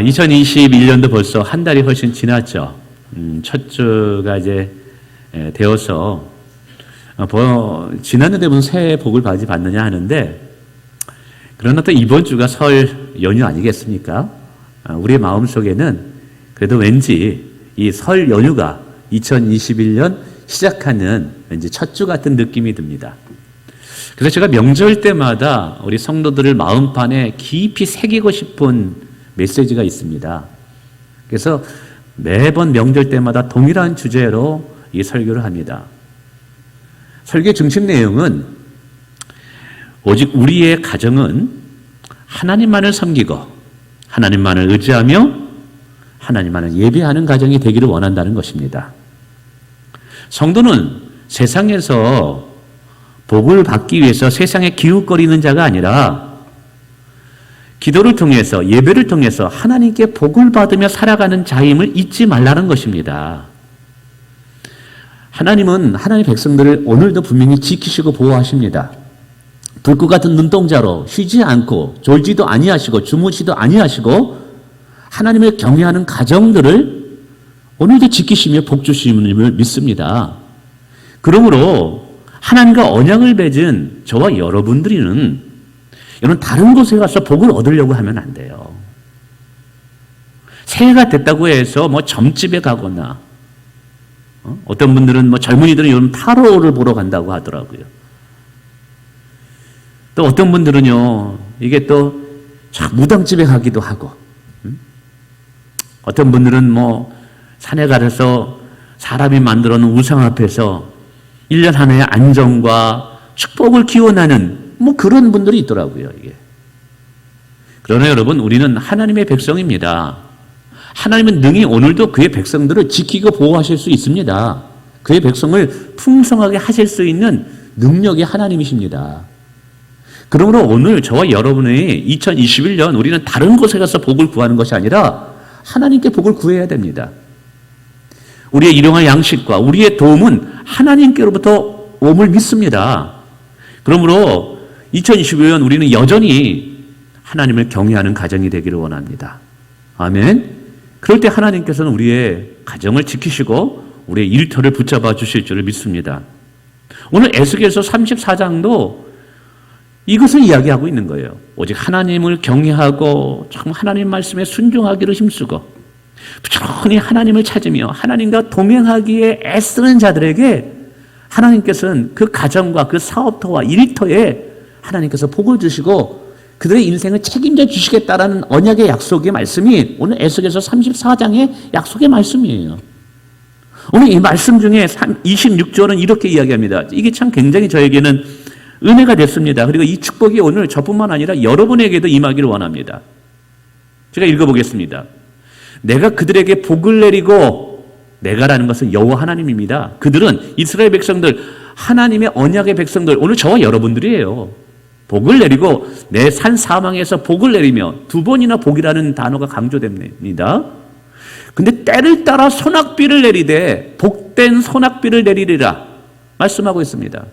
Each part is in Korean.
2021년도 벌써 한 달이 훨씬 지났죠. 첫 주가 이제 되어서 지났는데 무슨 새해 복을 받느냐 하는데, 그러나 또 이번 주가 설 연휴 아니겠습니까? 우리의 마음속에는 그래도 왠지 이 설 연휴가 2021년 시작하는 왠지 첫 주 같은 느낌이 듭니다. 그래서 제가 명절 때마다 우리 성도들을 마음판에 깊이 새기고 싶은 메시지가 있습니다. 그래서 매번 명절 때마다 동일한 주제로 이 설교를 합니다. 설교의 중심 내용은 오직 우리의 가정은 하나님만을 섬기고 하나님만을 의지하며 하나님만을 예배하는 가정이 되기를 원한다는 것입니다. 성도는 세상에서 복을 받기 위해서 세상에 기웃거리는 자가 아니라 기도를 통해서, 예배를 통해서 하나님께 복을 받으며 살아가는 자임을 잊지 말라는 것입니다. 하나님은 하나님의 백성들을 오늘도 분명히 지키시고 보호하십니다. 불꽃 같은 눈동자로 쉬지 않고 졸지도 아니하시고 주무시도 아니하시고 하나님을 경외하는 가정들을 오늘도 지키시며 복 주시는 믿습니다. 그러므로 하나님과 언약을 맺은 저와 여러분들은 여러분 다른 곳에 가서 복을 얻으려고 하면 안 돼요. 새해가 됐다고 해서 뭐 점집에 가거나 어떤 분들은 젊은이들은 요즘 타로를 보러 간다고 하더라고요. 또 어떤 분들은요, 이게 또 무당집에 가기도 하고, 어떤 분들은 산에 가서 사람이 만들어 놓은 우상 앞에서 1년 한 해의 안정과 축복을 기원하는 그런 분들이 있더라고요, 이게. 그러나 여러분, 우리는 하나님의 백성입니다. 하나님은 능히 오늘도 그의 백성들을 지키고 보호하실 수 있습니다. 그의 백성을 풍성하게 하실 수 있는 능력의 하나님이십니다. 그러므로 오늘 저와 여러분의 2021년 우리는 다른 곳에 가서 복을 구하는 것이 아니라 하나님께 복을 구해야 됩니다. 우리의 일용할 양식과 우리의 도움은 하나님께로부터 옴을 믿습니다. 그러므로 2021년 우리는 여전히 하나님을 경외하는 가정이 되기를 원합니다. 아멘. 그럴 때 하나님께서는 우리의 가정을 지키시고 우리의 일터를 붙잡아 주실 줄을 믿습니다. 오늘 에스겔서 34장도 이것을 이야기하고 있는 거예요. 오직 하나님을 경외하고 참 하나님 말씀에 순종하기를 힘쓰고 부지런히 하나님을 찾으며 하나님과 동행하기에 애쓰는 자들에게 하나님께서는 그 가정과 그 사업터와 일터에 하나님께서 복을 주시고 그들의 인생을 책임져 주시겠다라는 언약의 약속의 말씀이 오늘 에스겔서 34장의 약속의 말씀이에요. 오늘 이 말씀 중에 26절은 이렇게 이야기합니다. 이게 참 굉장히 저에게는 은혜가 됐습니다. 그리고 이 축복이 오늘 저뿐만 아니라 여러분에게도 임하기를 원합니다. 제가 읽어보겠습니다. 내가 그들에게 복을 내리고, 내가라는 것은 여호와 하나님입니다. 그들은 이스라엘 백성들, 하나님의 언약의 백성들, 오늘 저와 여러분들이에요. 복을 내리고 내 산 사망에서 복을 내리며, 두 번이나 복이라는 단어가 강조됩니다. 근데 때를 따라 소낙비를 내리되 복된 소낙비를 내리리라 말씀하고 있습니다.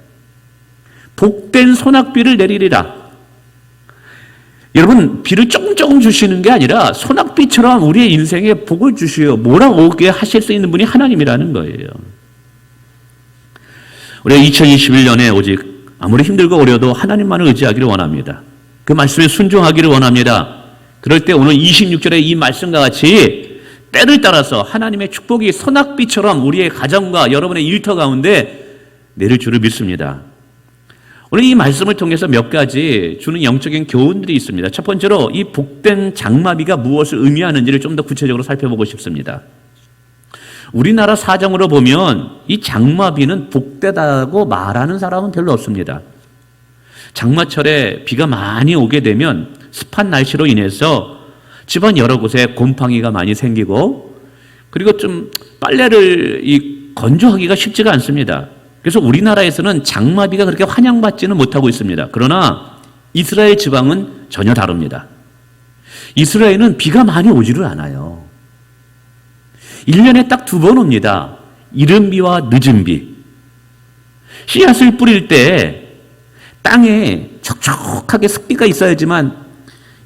복된 소낙비를 내리리라. 여러분, 비를 조금 주시는 게 아니라 소낙비처럼 우리의 인생에 복을 주시어 몰아오게 하실 수 있는 분이 하나님이라는 거예요. 우리가 2021년에 오직 아무리 힘들고 어려도 하나님만을 의지하기를 원합니다. 그 말씀에 순종하기를 원합니다. 그럴 때 오늘 26절의 이 말씀과 같이 때를 따라서 하나님의 축복이 소낙비처럼 우리의 가정과 여러분의 일터 가운데 내릴 줄을 믿습니다. 오늘 이 말씀을 통해서 몇 가지 주는 영적인 교훈들이 있습니다. 첫 번째로 이 복된 장마비가 무엇을 의미하는지를 좀 더 구체적으로 살펴보고 싶습니다. 우리나라 사정으로 보면 이 장마비는 복되다고 말하는 사람은 별로 없습니다. 장마철에 비가 많이 오게 되면 습한 날씨로 인해서 집안 여러 곳에 곰팡이가 많이 생기고, 그리고 좀 빨래를 건조하기가 쉽지가 않습니다. 그래서 우리나라에서는 장마비가 그렇게 환영받지는 못하고 있습니다. 그러나 이스라엘 지방은 전혀 다릅니다. 이스라엘은 비가 많이 오지를 않아요. 1년에 딱 2번 옵니다. 이른 비와 늦은 비. 씨앗을 뿌릴 때 땅에 촉촉하게 습기가 있어야지만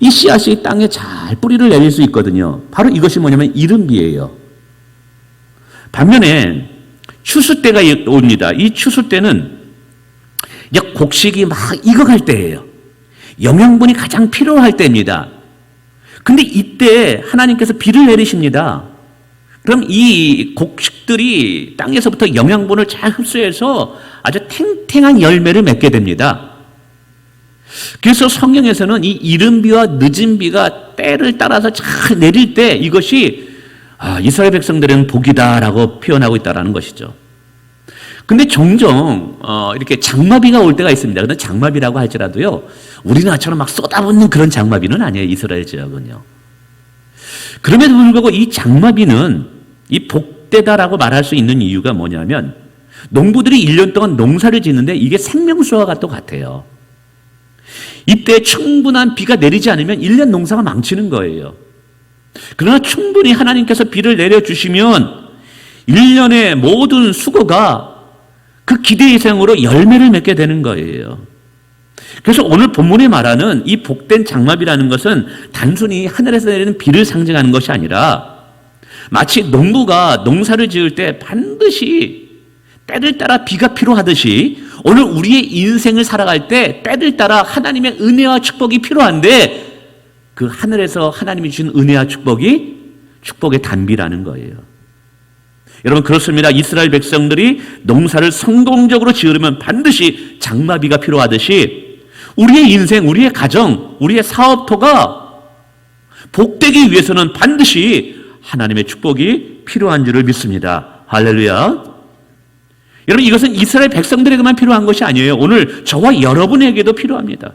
이 씨앗이 땅에 잘 뿌리를 내릴 수 있거든요. 바로 이것이 뭐냐면 이른비예요. 반면에 추수 때가 옵니다. 이 추수 때는 이제 곡식이 막 익어갈 때예요. 영양분이 가장 필요할 때입니다. 근데 이때 하나님께서 비를 내리십니다. 그럼 이 곡식들이 땅에서부터 영양분을 잘 흡수해서 아주 탱탱한 열매를 맺게 됩니다. 그래서 성경에서는 이 이른 비와 늦은 비가 때를 따라서 잘 내릴 때 이것이 이스라엘 백성들은 복이다라고 표현하고 있다는 것이죠. 근데 종종 이렇게 장마비가 올 때가 있습니다. 그런데 장마비라고 할지라도요, 우리나라처럼 막 쏟아붓는 그런 장마비는 아니에요. 이스라엘 지역은요. 그럼에도 불구하고 이 장마비는 이 복되다라고 말할 수 있는 이유가 뭐냐면 농부들이 1년 동안 농사를 짓는데 이게 생명수와 같아요. 이때 충분한 비가 내리지 않으면 1년 농사가 망치는 거예요. 그러나 충분히 하나님께서 비를 내려주시면 1년의 모든 수고가 그 기대 이상으로 열매를 맺게 되는 거예요. 그래서 오늘 본문에 말하는 이 복된 장마비라는 것은 단순히 하늘에서 내리는 비를 상징하는 것이 아니라 마치 농부가 농사를 지을 때 반드시 때를 따라 비가 필요하듯이 오늘 우리의 인생을 살아갈 때 때를 따라 하나님의 은혜와 축복이 필요한데 그 하늘에서 하나님이 주신 은혜와 축복이 축복의 단비라는 거예요. 여러분 그렇습니다. 이스라엘 백성들이 농사를 성공적으로 지으려면 반드시 장마비가 필요하듯이 우리의 인생, 우리의 가정, 우리의 사업토가 복되기 위해서는 반드시 하나님의 축복이 필요한 줄을 믿습니다. 할렐루야. 여러분 이것은 이스라엘 백성들에게만 필요한 것이 아니에요. 오늘 저와 여러분에게도 필요합니다.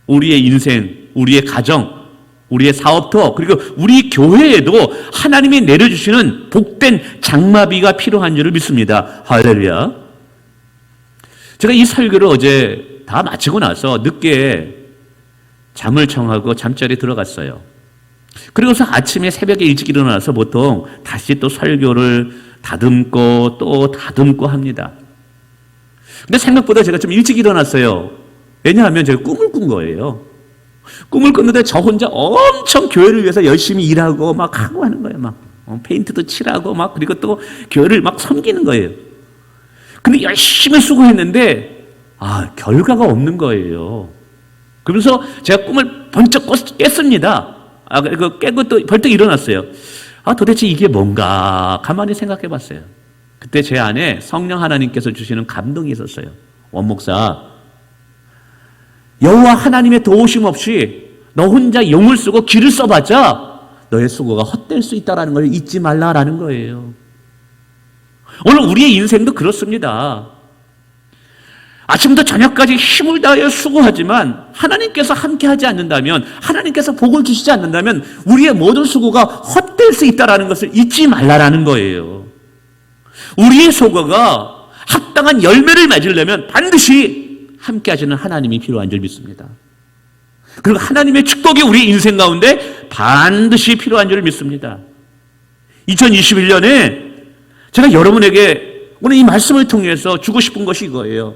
우리의 인생, 우리의 가정, 우리의 사업토, 그리고 우리 교회에도 하나님이 내려주시는 복된 장마비가 필요한 줄을 믿습니다. 할렐루야. 제가 이 설교를 어제 다 마치고 나서 늦게 잠을 청하고 잠자리에 들어갔어요. 그리고서 아침에 새벽에 일찍 일어나서 보통 다시 또 설교를 다듬고 또 다듬고 합니다. 근데 생각보다 제가 좀 일찍 일어났어요. 왜냐하면 제가 꿈을 꾼 거예요. 꿈을 꿨는데 저 혼자 엄청 교회를 위해서 열심히 일하고 막 하고 하는 거예요. 막 페인트도 칠하고 막 그리고 또 교회를 막 섬기는 거예요. 근데 열심히 수고했는데 결과가 없는 거예요. 그러면서 제가 꿈을 번쩍 깼습니다. 그리고 깨고 또 벌떡 일어났어요. 도대체 이게 뭔가 가만히 생각해 봤어요. 그때 제 안에 성령 하나님께서 주시는 감동이 있었어요. 원목사, 여호와 하나님의 도우심 없이 너 혼자 용을 쓰고 기를 써봤자 너의 수고가 헛될 수 있다는 걸 잊지 말라라는 거예요. 오늘 우리의 인생도 그렇습니다. 아침부터 저녁까지 힘을 다하여 수고하지만 하나님께서 함께하지 않는다면, 하나님께서 복을 주시지 않는다면 우리의 모든 수고가 헛될 수 있다는 것을 잊지 말라라는 거예요. 우리의 수고가 합당한 열매를 맺으려면 반드시 함께하시는 하나님이 필요한 줄 믿습니다. 그리고 하나님의 축복이 우리 인생 가운데 반드시 필요한 줄 믿습니다. 2021년에 제가 여러분에게 오늘 이 말씀을 통해서 주고 싶은 것이 이거예요.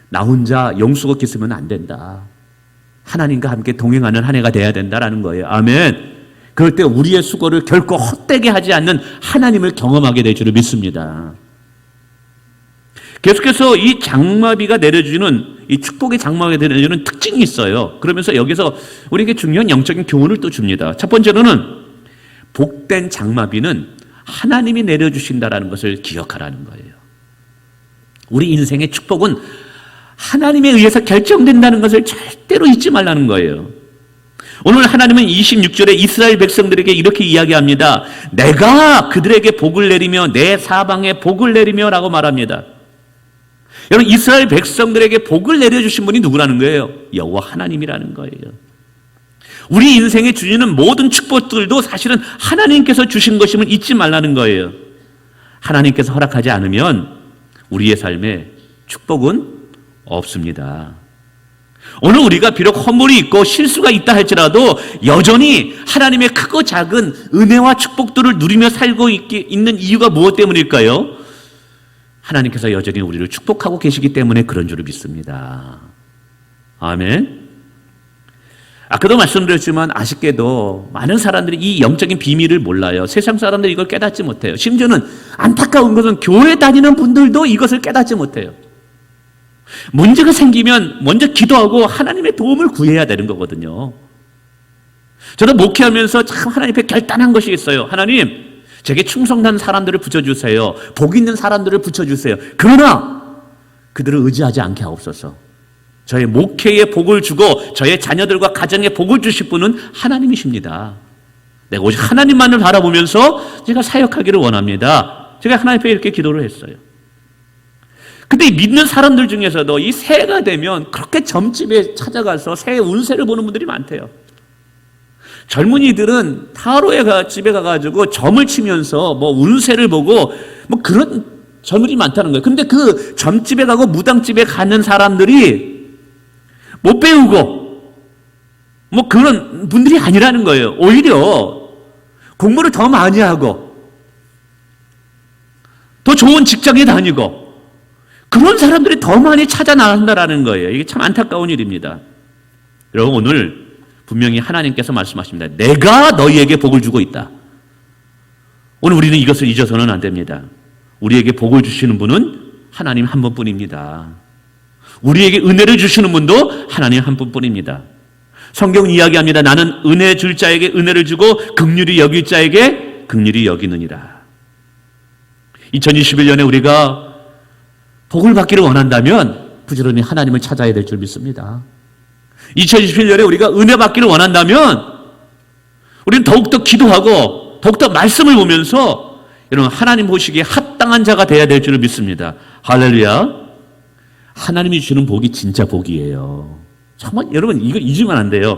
나 혼자 용수고 있으면 안 된다. 하나님과 함께 동행하는 한 해가 돼야 된다라는 거예요. 아멘. 그럴 때 우리의 수고를 결코 헛되게 하지 않는 하나님을 경험하게 될 줄을 믿습니다. 계속해서 이 장마비가 내려주는, 이 축복의 장마비가 내려주는 특징이 있어요. 그러면서 여기서 우리에게 중요한 영적인 교훈을 또 줍니다. 첫 번째로는 복된 장마비는 하나님이 내려주신다라는 것을 기억하라는 거예요. 우리 인생의 축복은 하나님에 의해서 결정된다는 것을 절대로 잊지 말라는 거예요. 오늘 하나님은 26절에 이스라엘 백성들에게 이렇게 이야기합니다. 내가 그들에게 복을 내리며 내 사방에 복을 내리며 라고 말합니다. 여러분 이스라엘 백성들에게 복을 내려주신 분이 누구라는 거예요? 여호와 하나님이라는 거예요. 우리 인생에 주시는 모든 축복들도 사실은 하나님께서 주신 것임을 잊지 말라는 거예요. 하나님께서 허락하지 않으면 우리의 삶에 축복은 없습니다. 오늘 우리가 비록 허물이 있고 실수가 있다 할지라도 여전히 하나님의 크고 작은 은혜와 축복들을 누리며 살고 있는 이유가 무엇 때문일까요? 하나님께서 여전히 우리를 축복하고 계시기 때문에 그런 줄을 믿습니다. 아멘. 아까도 말씀드렸지만 아쉽게도 많은 사람들이 이 영적인 비밀을 몰라요. 세상 사람들이 이걸 깨닫지 못해요. 심지어는 안타까운 것은 교회 다니는 분들도 이것을 깨닫지 못해요. 문제가 생기면 먼저 기도하고 하나님의 도움을 구해야 되는 거거든요. 저도 목회하면서 참 하나님 앞에 결단한 것이 있어요. 하나님, 제게 충성난 사람들을 붙여주세요. 복 있는 사람들을 붙여주세요. 그러나 그들을 의지하지 않게 하옵소서. 저의 목회에 복을 주고 저의 자녀들과 가정에 복을 주실 분은 하나님이십니다. 내가 오직 하나님만을 바라보면서 제가 사역하기를 원합니다. 제가 하나님 앞에 이렇게 기도를 했어요. 근데 믿는 사람들 중에서도 이 새해가 되면 그렇게 점집에 찾아가서 새해 운세를 보는 분들이 많대요. 젊은이들은 타로에 집에 가가지고 점을 치면서 뭐 운세를 보고 뭐 그런 젊은이 많다는 거예요. 근데 그 점집에 가고 무당집에 가는 사람들이 못 배우고 뭐 그런 분들이 아니라는 거예요. 오히려 공부를 더 많이 하고 더 좋은 직장에 다니고 그런 사람들이 더 많이 찾아 나간다라는 거예요. 이게 참 안타까운 일입니다. 여러분, 오늘 분명히 하나님께서 말씀하십니다. 내가 너희에게 복을 주고 있다. 오늘 우리는 이것을 잊어서는 안 됩니다. 우리에게 복을 주시는 분은 하나님 한 분뿐입니다. 우리에게 은혜를 주시는 분도 하나님 한 분뿐입니다. 성경 이야기합니다. 나는 은혜 줄 자에게 은혜를 주고 긍휼히 여길 자에게 긍휼히 여기느니라. 2021년에 우리가 복을 받기를 원한다면 부지런히 하나님을 찾아야 될 줄 믿습니다. 2021년에 우리가 은혜 받기를 원한다면 우리는 더욱더 기도하고 더욱더 말씀을 보면서 여러분 하나님 보시기에 합당한 자가 되어야 될 줄 믿습니다. 할렐루야. 하나님이 주는 복이 진짜 복이에요. 정말 여러분 이거 잊으면 안 돼요.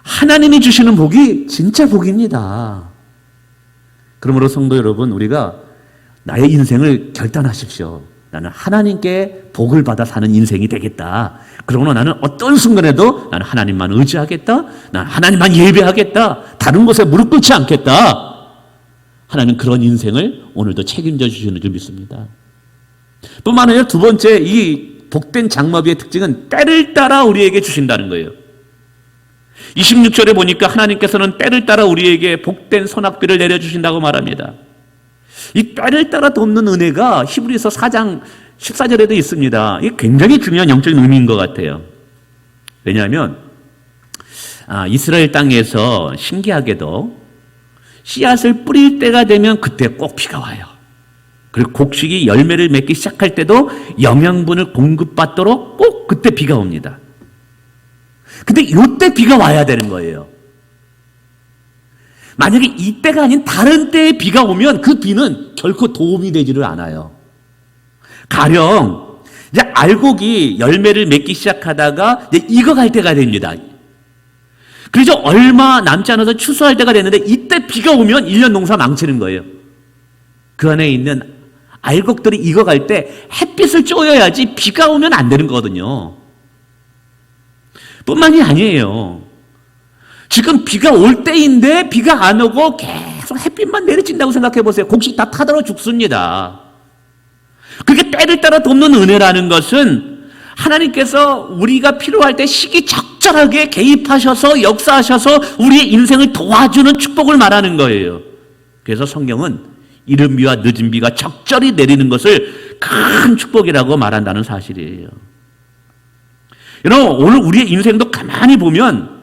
하나님이 주시는 복이 진짜 복입니다. 그러므로 성도 여러분, 우리가 나의 인생을 결단하십시오. 나는 하나님께 복을 받아 사는 인생이 되겠다. 그러므로 나는 어떤 순간에도 나는 하나님만 의지하겠다. 나는 하나님만 예배하겠다. 다른 곳에 무릎 꿇지 않겠다. 하나님 그런 인생을 오늘도 책임져 주시는 줄 믿습니다. 뿐만 아니라 두 번째, 이 복된 장마비의 특징은 때를 따라 우리에게 주신다는 거예요. 26절에 보니까 하나님께서는 때를 따라 우리에게 복된 소낙비를 내려주신다고 말합니다. 이 때를 따라 돕는 은혜가 히브리서 4장 14절에도 있습니다. 이게 굉장히 중요한 영적인 의미인 것 같아요. 왜냐하면 이스라엘 땅에서 신기하게도 씨앗을 뿌릴 때가 되면 그때 꼭 비가 와요. 그리고 곡식이 열매를 맺기 시작할 때도 영양분을 공급받도록 꼭 그때 비가 옵니다. 근데 이때 비가 와야 되는 거예요. 만약에 이때가 아닌 다른 때에 비가 오면 그 비는 결코 도움이 되지를 않아요. 가령 이제 알곡이 열매를 맺기 시작하다가 이제 익어갈 때가 됩니다. 그래서 얼마 남지 않아서 추수할 때가 됐는데 이때 비가 오면 1년 농사 망치는 거예요. 그 안에 있는 알곡들이 익어갈 때 햇빛을 쬐어야지 비가 오면 안 되는 거거든요. 뿐만이 아니에요. 지금 비가 올 때인데 비가 안 오고 계속 햇빛만 내리친다고 생각해 보세요. 곡식 다 타들어 죽습니다. 그게 때를 따라 돕는 은혜라는 것은 하나님께서 우리가 필요할 때 시기 적절하게 개입하셔서 역사하셔서 우리의 인생을 도와주는 축복을 말하는 거예요. 그래서 성경은 이른 비와 늦은 비가 적절히 내리는 것을 큰 축복이라고 말한다는 사실이에요. 여러분, 오늘 우리의 인생도 가만히 보면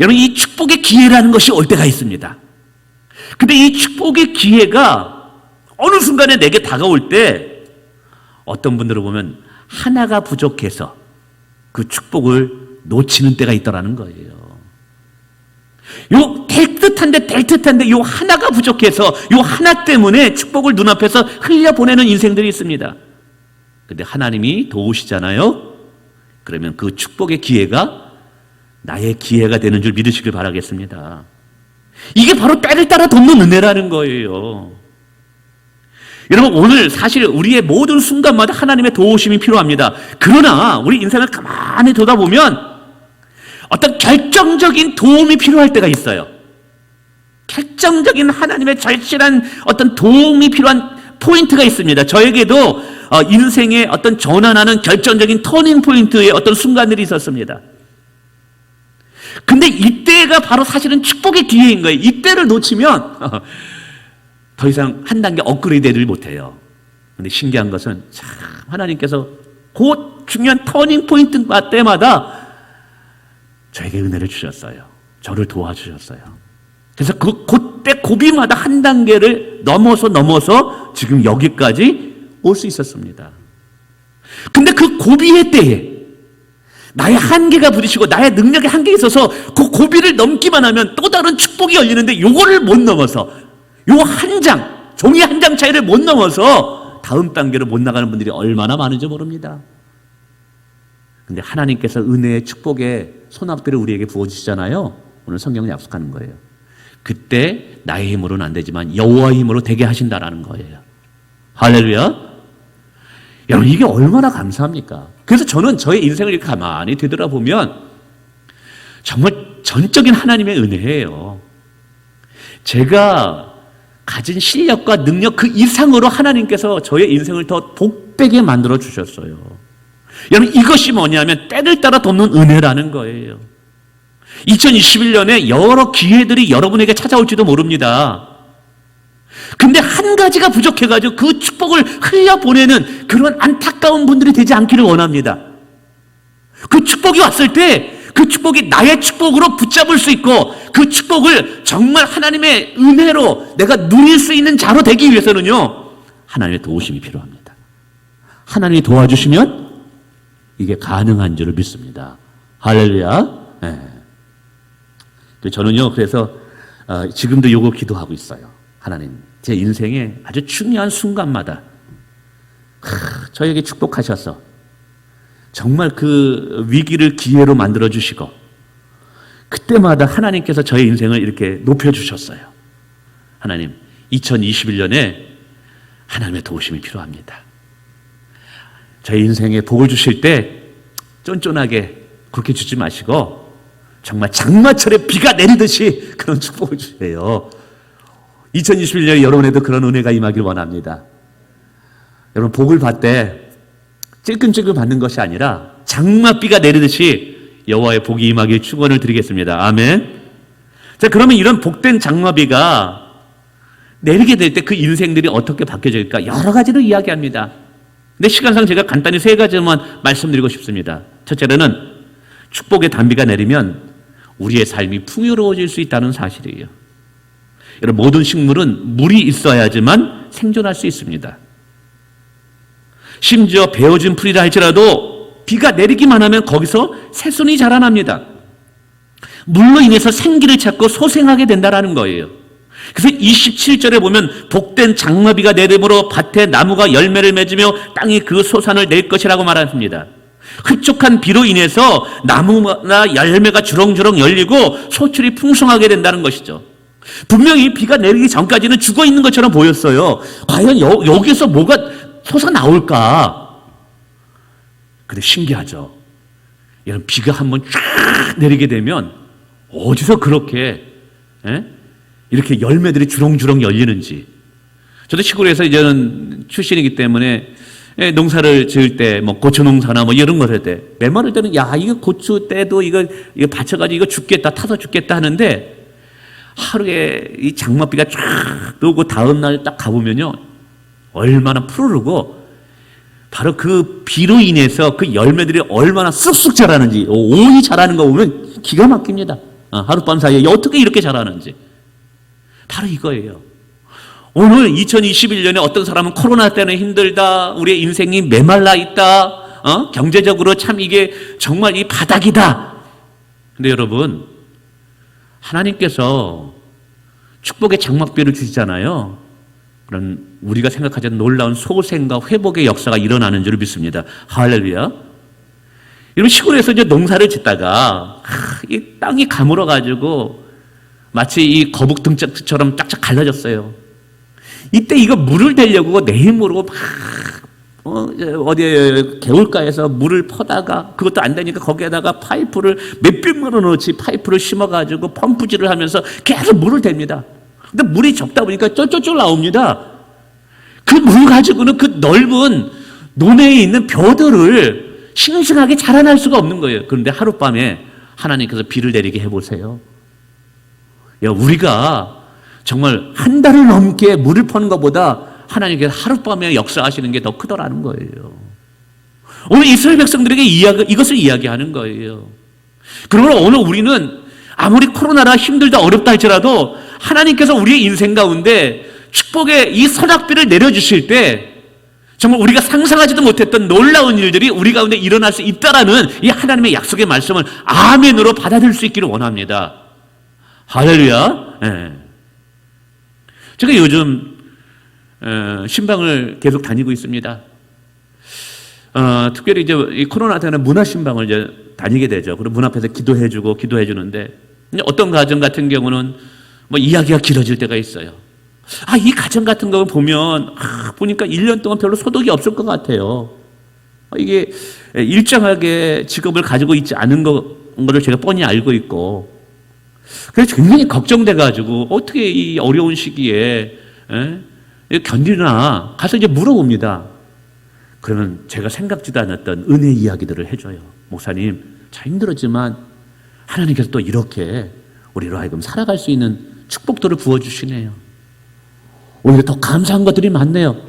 여러분 이 축복의 기회라는 것이 올 때가 있습니다. 근데 이 축복의 기회가 어느 순간에 내게 다가올 때 어떤 분들을 보면 하나가 부족해서 그 축복을 놓치는 때가 있더라는 거예요. 될 듯한데 요 하나가 부족해서 요 하나 때문에 축복을 눈앞에서 흘려보내는 인생들이 있습니다. 근데 하나님이 도우시잖아요. 그러면 그 축복의 기회가 나의 기회가 되는 줄 믿으시길 바라겠습니다. 이게 바로 때를 따라 돕는 은혜라는 거예요. 여러분, 오늘 사실 우리의 모든 순간마다 하나님의 도우심이 필요합니다. 그러나 우리 인생을 가만히 돌아보면 어떤 결정적인 도움이 필요할 때가 있어요. 결정적인 하나님의 절실한 어떤 도움이 필요한 포인트가 있습니다. 저에게도 인생의 어떤 전환하는 결정적인 터닝 포인트의 어떤 순간들이 있었습니다. 근데 이때가 바로 사실은 축복의 기회인 거예요. 이때를 놓치면 더 이상 한 단계 업그레이드를 못해요. 근데 신기한 것은 참 하나님께서 그 중요한 터닝 포인트 때마다 저에게 은혜를 주셨어요. 저를 도와주셨어요. 그래서 그때 고비마다 한 단계를 넘어서 지금 여기까지 올 수 있었습니다. 근데 그 고비의 때에 나의 한계가 부딪히고 나의 능력의 한계가 있어서 그 고비를 넘기만 하면 또 다른 축복이 열리는데 요거를 못 넘어서 요 한 장, 종이 한 장 차이를 못 넘어서 다음 단계로 못 나가는 분들이 얼마나 많은지 모릅니다. 근데 하나님께서 은혜의 축복의 손앞들을 우리에게 부어주시잖아요. 오늘 성경은 약속하는 거예요. 그때 나의 힘으로는 안 되지만 여호와의 힘으로 되게 하신다라는 거예요. 할렐루야. 여러분 이게 얼마나 감사합니까? 그래서 저는 저의 인생을 이렇게 가만히 되돌아보면 정말 전적인 하나님의 은혜예요. 제가 가진 실력과 능력 그 이상으로 하나님께서 저의 인생을 더 복되게 만들어 주셨어요. 여러분 이것이 뭐냐면 때를 따라 돕는 은혜라는 거예요. 2021년에 여러 기회들이 여러분에게 찾아올지도 모릅니다. 근데 한 가지가 부족해가지고 그 축복을 흘려보내는 그런 안타까운 분들이 되지 않기를 원합니다. 그 축복이 왔을 때 그 축복이 나의 축복으로 붙잡을 수 있고 그 축복을 정말 하나님의 은혜로 내가 누릴 수 있는 자로 되기 위해서는요, 하나님의 도우심이 필요합니다. 하나님이 도와주시면 이게 가능한 줄을 믿습니다. 할렐루야. 네. 저는요, 그래서 지금도 요거 기도하고 있어요. 하나님, 제 인생의 아주 중요한 순간마다 저에게 축복하셔서 정말 그 위기를 기회로 만들어 주시고 그때마다 하나님께서 저의 인생을 이렇게 높여주셨어요. 하나님, 2021년에 하나님의 도우심이 필요합니다. 저의 인생에 복을 주실 때 쫀쫀하게 그렇게 주지 마시고 정말 장마철에 비가 내리듯이 그런 축복을 주세요. 2021년에 여러분에도 그런 은혜가 임하길 원합니다. 여러분 복을 받을 때 찔끔찔끔 받는 것이 아니라 장맛비가 내리듯이 여호와의 복이 임하길 축원을 드리겠습니다. 아멘. 자, 그러면 이런 복된 장마비가 내리게 될 때 그 인생들이 어떻게 바뀌어질까? 여러 가지로 이야기합니다. 근데 시간상 제가 간단히 세 가지만 말씀드리고 싶습니다. 첫째로는 축복의 단비가 내리면 우리의 삶이 풍요로워질 수 있다는 사실이에요. 여러분, 모든 식물은 물이 있어야지만 생존할 수 있습니다. 심지어 베어진 풀이라 할지라도 비가 내리기만 하면 거기서 새순이 자라납니다. 물로 인해서 생기를 찾고 소생하게 된다는 거예요. 그래서 27절에 보면 복된 장마비가 내림으로 밭에 나무가 열매를 맺으며 땅이 그 소산을 낼 것이라고 말합니다. 흡족한 비로 인해서 나무나 열매가 주렁주렁 열리고 소출이 풍성하게 된다는 것이죠. 분명히 비가 내리기 전까지는 죽어 있는 것처럼 보였어요. 과연 여기서 뭐가 솟아 나올까? 근데 신기하죠. 여러분, 비가 한번 쫙 내리게 되면 어디서 그렇게 이렇게 열매들이 주렁주렁 열리는지. 저도 시골에서 이제는 출신이기 때문에 농사를 지을 때, 뭐 고추 농사나 뭐 이런 걸 할 때, 메마를 때는 야, 이거 고추 때도 이거 받쳐가지고 이거 죽겠다, 타서 죽겠다 하는데 하루에 이 장맛비가 쫙 오고 다음 날 딱 가보면요, 얼마나 푸르르고 바로 그 비로 인해서 그 열매들이 얼마나 쑥쑥 자라는지, 오이 자라는 거 보면 기가 막힙니다. 하룻밤 사이에 어떻게 이렇게 자라는지. 바로 이거예요. 오늘 2021년에 어떤 사람은 코로나 때문에 힘들다, 우리의 인생이 메말라 있다, 경제적으로 참 이게 정말 이 바닥이다. 근데 여러분, 하나님께서 축복의 장막비를 주시잖아요. 그런 우리가 생각하지 않는 놀라운 소생과 회복의 역사가 일어나는 줄 믿습니다. 할렐루야. 이런 시골에서 이제 농사를 짓다가 이 땅이 가물어가지고 마치 이 거북 등짝처럼 쫙쫙 갈라졌어요. 이때 이거 물을 대려고 내 힘으로 막 어디 개울가에서 물을 퍼다가 그것도 안 되니까 거기에다가 파이프를 몇백 원어치 파이프를 심어가지고 펌프질을 하면서 계속 물을 댑니다. 근데 물이 적다 보니까 쫄쫄쫄 나옵니다. 그 물 가지고는 그 넓은 논에 있는 벼들을 싱싱하게 자라날 수가 없는 거예요. 그런데 하룻밤에 하나님께서 비를 내리게 해보세요. 야, 우리가 정말 한 달을 넘게 물을 퍼는 것보다 하나님께서 하룻밤에 역사하시는 게 더 크더라는 거예요. 오늘 이스라엘 백성들에게 이것을 이야기하는 거예요. 그러므로 오늘 우리는 아무리 코로나라 힘들다 어렵다 할지라도 하나님께서 우리의 인생 가운데 축복의 이 선악비를 내려주실 때 정말 우리가 상상하지도 못했던 놀라운 일들이 우리 가운데 일어날 수 있다라는 이 하나님의 약속의 말씀을 아멘으로 받아들일 수 있기를 원합니다. 할렐루야. 네. 제가 요즘 신방을 계속 다니고 있습니다. 특별히 이제 이 코로나 때문에 문화 신방을 이제 다니게 되죠. 그리고 문 앞에서 기도해 주는데 어떤 가정 같은 경우는 뭐 이야기가 길어질 때가 있어요. 이 가정 같은 거 보면 보니까 1년 동안 별로 소득이 없을 것 같아요. 이게 일정하게 직업을 가지고 있지 않은 거를 제가 뻔히 알고 있고, 그래서 굉장히 걱정돼가지고 어떻게 이 어려운 시기에 견디나 가서 이제 물어봅니다. 그러면 제가 생각지도 않았던 은혜 이야기들을 해줘요. 목사님, 참 힘들었지만 하나님께서 또 이렇게 우리로 하여금 살아갈 수 있는 축복들을 부어주시네요. 오히려 더 감사한 것들이 많네요.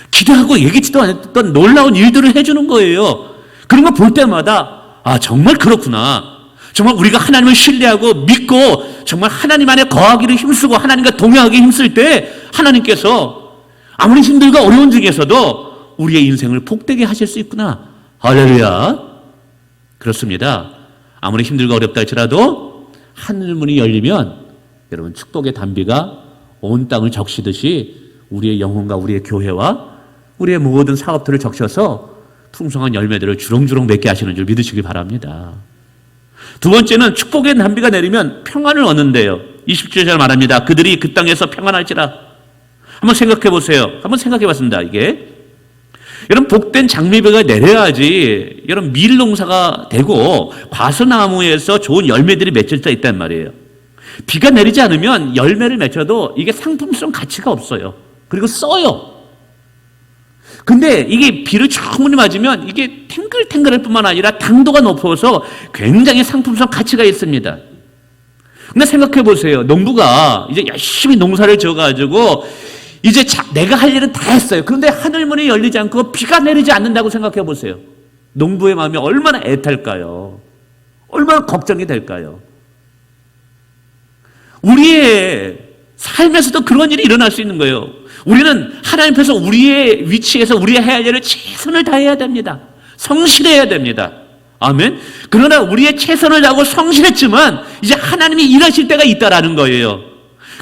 기대하고 예기치도 않았던 놀라운 일들을 해주는 거예요. 그런 거 볼 때마다 정말 그렇구나. 정말 우리가 하나님을 신뢰하고 믿고 정말 하나님 안에 거하기를 힘쓰고 하나님과 동행하기 힘쓸 때 하나님께서 아무리 힘들고 어려운 중에서도 우리의 인생을 복되게 하실 수 있구나. 할렐루야. 그렇습니다. 아무리 힘들고 어렵다 할지라도 하늘문이 열리면 여러분 축복의 단비가 온 땅을 적시듯이 우리의 영혼과 우리의 교회와 우리의 모든 사업들을 적셔서 풍성한 열매들을 주렁주렁 맺게 하시는 줄 믿으시기 바랍니다. 두 번째는 축복의 단비가 내리면 평안을 얻는데요. 27절 말합니다. 그들이 그 땅에서 평안할지라. 한번 생각해 보세요. 한번 생각해 봤습니다. 이게 여러분 복된 장미비가 내려야지 여러분 밀농사가 되고 과수나무에서 좋은 열매들이 맺힐 수 있단 말이에요. 비가 내리지 않으면 열매를 맺혀도 이게 상품성 가치가 없어요. 그리고 써요. 근데 이게 비를 충분히 맞으면 이게 탱글탱글할 뿐만 아니라 당도가 높아서 굉장히 상품성 가치가 있습니다. 근데 생각해 보세요. 농부가 이제 열심히 농사를 지어가지고 이제 내가 할 일은 다 했어요. 그런데 하늘문이 열리지 않고 비가 내리지 않는다고 생각해 보세요. 농부의 마음이 얼마나 애탈까요? 얼마나 걱정이 될까요? 우리의 삶에서도 그런 일이 일어날 수 있는 거예요. 우리는 하나님 앞에서 우리의 위치에서 우리의 해야 할 일을 최선을 다해야 됩니다. 성실해야 됩니다. 아멘. 그러나 우리의 최선을 다하고 성실했지만 이제 하나님이 일하실 때가 있다라는 거예요.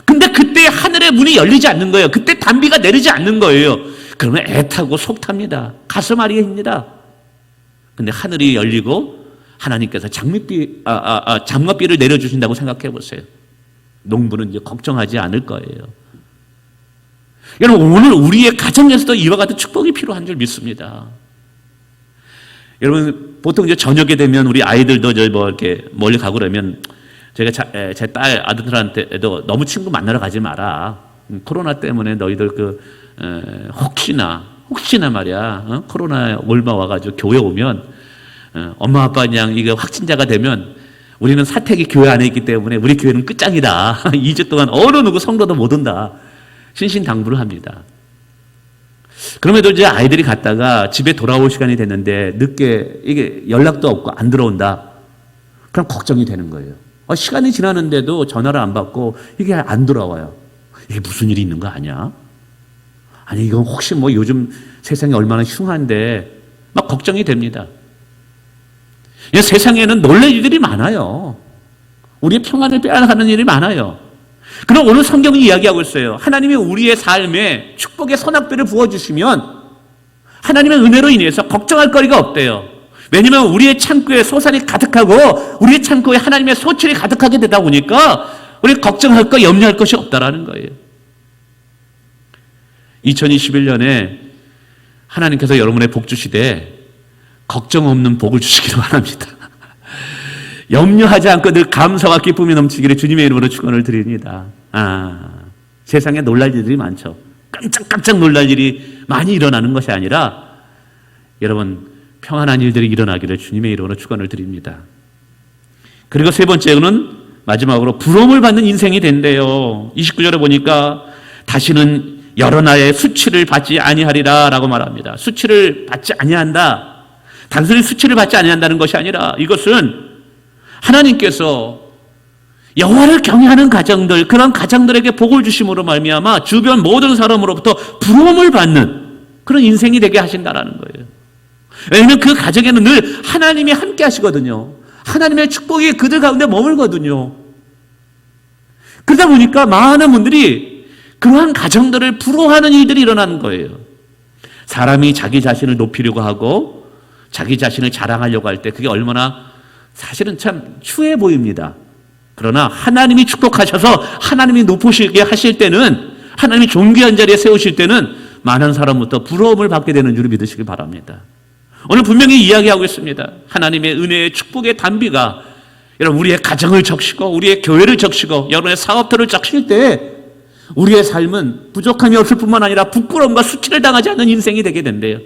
근데 그때 하늘의 문이 열리지 않는 거예요. 그때 단비가 내리지 않는 거예요. 그러면 애타고 속탑니다. 가슴 아리입니다. 근데 하늘이 열리고 하나님께서 장맛비를 내려주신다고 생각해 보세요. 농부는 이제 걱정하지 않을 거예요. 여러분, 오늘 우리의 가정에서도 이와 같은 축복이 필요한 줄 믿습니다. 여러분, 보통 이제 저녁에 되면 우리 아이들도 이렇게 멀리 가고 그러면 제가 제 딸 아들들한테도 너무 친구 만나러 가지 마라. 코로나 때문에 너희들 혹시나 말이야, 코로나 올마 와가지고 교회 오면 엄마 아빠 그냥 이거 확진자가 되면 우리는 사택이 교회 안에 있기 때문에 우리 교회는 끝장이다. 2주 동안 어느 누구 성도도 못 온다. 신신당부를 합니다. 그럼에도 이제 아이들이 갔다가 집에 돌아올 시간이 됐는데 늦게 이게 연락도 없고 안 들어온다. 그럼 걱정이 되는 거예요. 시간이 지나는데도 전화를 안 받고 이게 안 돌아와요. 이게 무슨 일이 있는 거 아니야? 아니 이건 혹시 뭐 요즘 세상이 얼마나 흉한데 막 걱정이 됩니다. 세상에는 놀랄 일들이 많아요. 우리의 평안을 빼앗아가는 일이 많아요. 그럼 오늘 성경이 이야기하고 있어요. 하나님이 우리의 삶에 축복의 선악비를 부어주시면 하나님의 은혜로 인해서 걱정할 거리가 없대요. 왜냐하면 우리의 창고에 소산이 가득하고 우리의 창고에 하나님의 소출이 가득하게 되다 보니까 우리 걱정할 거 염려할 것이 없다라는 거예요. 2021년에 하나님께서 여러분의 복 주시되 걱정 없는 복을 주시기를 바랍니다. 염려하지 않고 늘 감사와 기쁨이 넘치기를 주님의 이름으로 축원을 드립니다. 세상에 놀랄 일들이 많죠. 깜짝깜짝 놀랄 일이 많이 일어나는 것이 아니라 여러분 평안한 일들이 일어나기를 주님의 이름으로 축원을 드립니다. 그리고 세 번째는 마지막으로 부러움을 받는 인생이 된대요. 29절에 보니까 다시는 여러 나의 수치를 받지 아니하리라 라고 말합니다. 수치를 받지 아니한다. 단순히 수치를 받지 아니한다는 것이 아니라 이것은 하나님께서 여호와를 경외하는 가정들, 그런 가정들에게 복을 주심으로 말미암아 주변 모든 사람으로부터 부러움을 받는 그런 인생이 되게 하신다라는 거예요. 왜냐하면 그 가정에는 늘 하나님이 함께 하시거든요. 하나님의 축복이 그들 가운데 머물거든요. 그러다 보니까 많은 분들이 그러한 가정들을 부러워하는 일들이 일어나는 거예요. 사람이 자기 자신을 높이려고 하고 자기 자신을 자랑하려고 할 때 그게 얼마나 사실은 참 추해 보입니다. 그러나 하나님이 축복하셔서 하나님이 높으시게 하실 때는, 하나님이 존귀한 자리에 세우실 때는 많은 사람부터 부러움을 받게 되는 줄 믿으시기 바랍니다. 오늘 분명히 이야기하고 있습니다. 하나님의 은혜의 축복의 단비가 여러분 우리의 가정을 적시고 우리의 교회를 적시고 여러분의 사업터를 적실 때 우리의 삶은 부족함이 없을 뿐만 아니라 부끄러움과 수치를 당하지 않는 인생이 되게 된대요.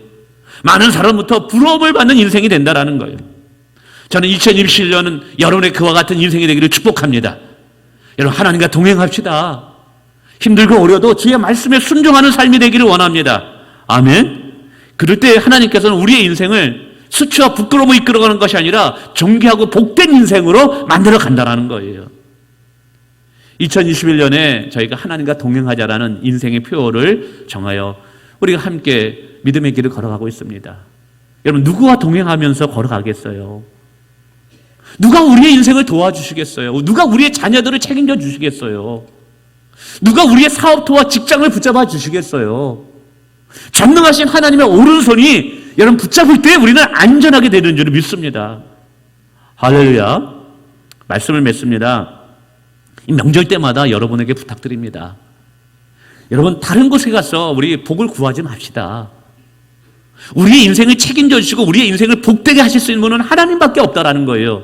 많은 사람부터 부러움을 받는 인생이 된다라는 거예요. 저는 2027년은 여러분의 그와 같은 인생이 되기를 축복합니다. 여러분 하나님과 동행합시다. 힘들고 어려도 주의 말씀에 순종하는 삶이 되기를 원합니다. 아멘. 그럴 때 하나님께서는 우리의 인생을 수치와 부끄러움을 이끌어가는 것이 아니라 존귀하고 복된 인생으로 만들어 간다는 거예요. 2021년에 저희가 하나님과 동행하자라는 인생의 표어를 정하여 우리가 함께 믿음의 길을 걸어가고 있습니다. 여러분 누구와 동행하면서 걸어가겠어요? 누가 우리의 인생을 도와주시겠어요? 누가 우리의 자녀들을 책임져 주시겠어요? 누가 우리의 사업토와 직장을 붙잡아 주시겠어요? 전능하신 하나님의 오른손이 여러분 붙잡을 때 우리는 안전하게 되는 줄 믿습니다. 할렐루야. 말씀을 맺습니다. 이 명절 때마다 여러분에게 부탁드립니다. 여러분 다른 곳에 가서 우리 복을 구하지 맙시다. 우리의 인생을 책임져 주시고 우리의 인생을 복되게 하실 수 있는 분은 하나님밖에 없다라는 거예요.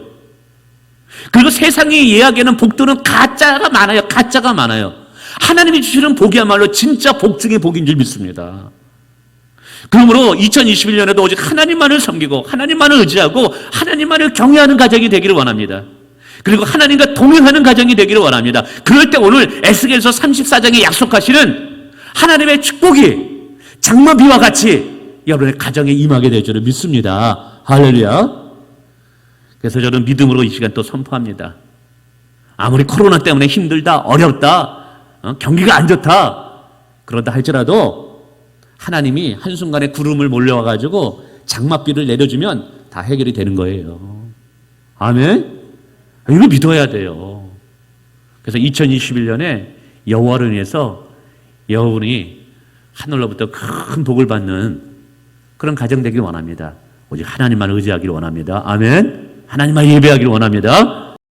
그리고 세상이 이야기하는 복들은 가짜가 많아요. 가짜가 많아요. 하나님이 주시는 복이야말로 진짜 복 중의 복인 줄 믿습니다. 그러므로 2021년에도 오직 하나님만을 섬기고 하나님만을 의지하고 하나님만을 경외하는 가정이 되기를 원합니다. 그리고 하나님과 동행하는 가정이 되기를 원합니다. 그럴 때 오늘 에스겔서 34장에 약속하시는 하나님의 축복이 장마비와 같이 여러분의 가정에 임하게 될 줄을 믿습니다. 할렐루야. 그래서 저는 믿음으로 이 시간 또 선포합니다. 아무리 코로나 때문에 힘들다, 어렵다, 경기가 안 좋다 그러다 할지라도 하나님이 한순간에 구름을 몰려와가지고 장맛비를 내려주면 다 해결이 되는 거예요. 아멘? 이거 믿어야 돼요. 그래서 2021년에 여호와를 위해서 여러분이 하늘로부터 큰 복을 받는 그런 가정 되길 원합니다. 오직 하나님만 의지하기를 원합니다. 아멘? 하나님만 예배하기를 원합니다.